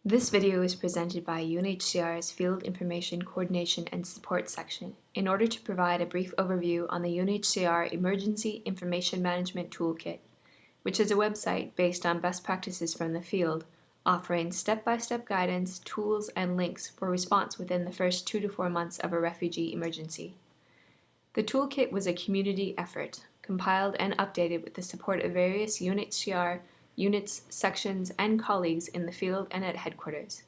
This video is presented by UNHCR's Field Information Coordination and Support section in order to provide a brief overview on the UNHCR Emergency Information Management Toolkit, which is a website based on best practices from the field, offering step-by-step guidance, tools, and links for response within the first 2 to 4 months of a refugee emergency. The toolkit was a community effort, compiled and updated with the support of various UNHCR units, sections, and colleagues in the field and at headquarters.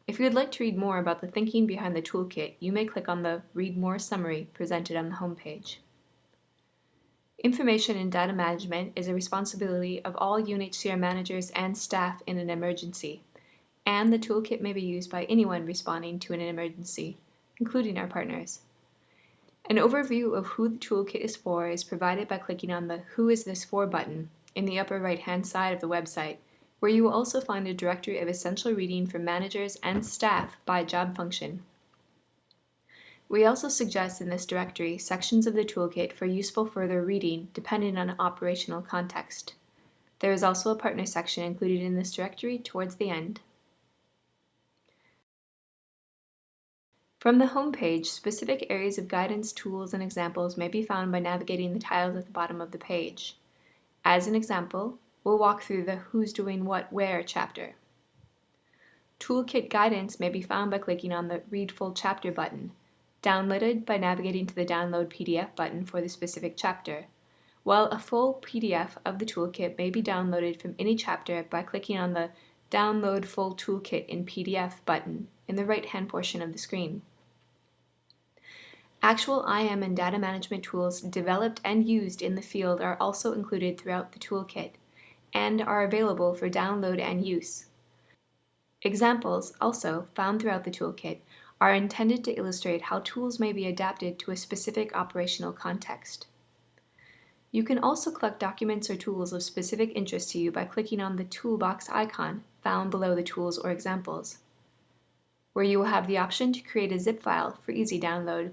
If you would like to read more about the thinking behind the toolkit, you may click on the Read More summary presented on the homepage. Information and data management is a responsibility of all UNHCR managers and staff in an emergency, and the toolkit may be used by anyone responding to an emergency, including our partners. An overview of who the toolkit is for is provided by clicking on the Who is this for button in the upper right-hand side of the website, where you will also find a directory of essential reading for managers and staff by job function. We also suggest in this directory sections of the toolkit for useful further reading depending on operational context. There is also a partner section included in this directory towards the end. From the home page, specific areas of guidance, tools, and examples may be found by navigating the tiles at the bottom of the page. As an example, we'll walk through the Who's Doing What Where chapter. Toolkit guidance may be found by clicking on the Read Full Chapter button, downloaded by navigating to the Download PDF button for the specific chapter, while a full PDF of the toolkit may be downloaded from any chapter by clicking on the Download Full Toolkit in PDF button in the right-hand portion of the screen. Actual IM and data management tools developed and used in the field are also included throughout the toolkit and are available for download and use. Examples, also found throughout the toolkit, are intended to illustrate how tools may be adapted to a specific operational context. You can also collect documents or tools of specific interest to you by clicking on the toolbox icon found below the tools or examples, where you will have the option to create a zip file for easy download.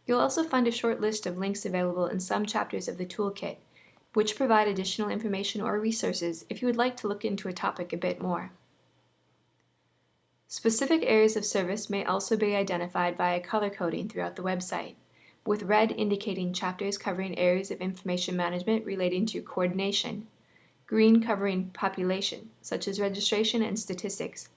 You'll also find a short list of links available in some chapters of the toolkit, which provide additional information or resources if you would like to look into a topic a bit more. Specific areas of service may also be identified via color coding throughout the website, with red indicating chapters covering areas of information management relating to coordination, green covering population, such as registration and statistics,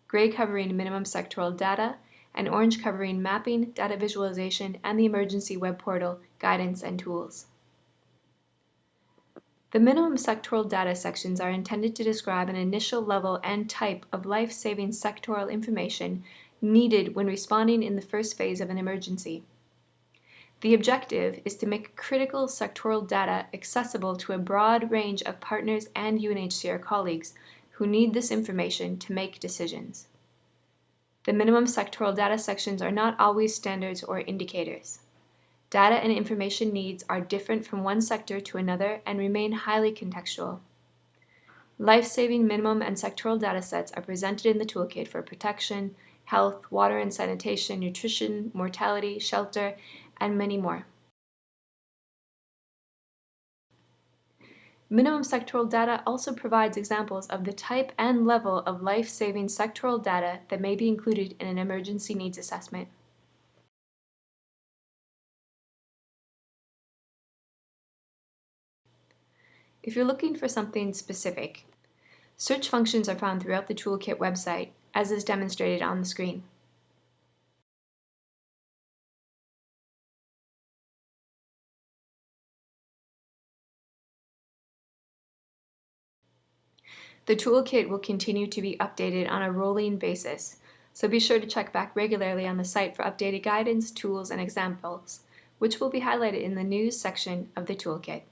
gray covering minimum sectoral data, and orange covering mapping, data visualization, and the emergency web portal, guidance, and tools. The minimum sectoral data sections are intended to describe an initial level and type of life-saving sectoral information needed when responding in the first phase of an emergency. The objective is to make critical sectoral data accessible to a broad range of partners and UNHCR colleagues who need this information to make decisions. The minimum sectoral data sections are not always standards or indicators. Data and information needs are different from one sector to another and remain highly contextual. Life-saving minimum and sectoral data sets are presented in the toolkit for protection, health, water and sanitation, nutrition, mortality, shelter, and many more. Minimum sectoral data also provides examples of the type and level of life-saving sectoral data that may be included in an emergency needs assessment. If you're looking for something specific, search functions are found throughout the toolkit website, as is demonstrated on the screen. The toolkit will continue to be updated on a rolling basis, so be sure to check back regularly on the site for updated guidance, tools, and examples, which will be highlighted in the News section of the toolkit.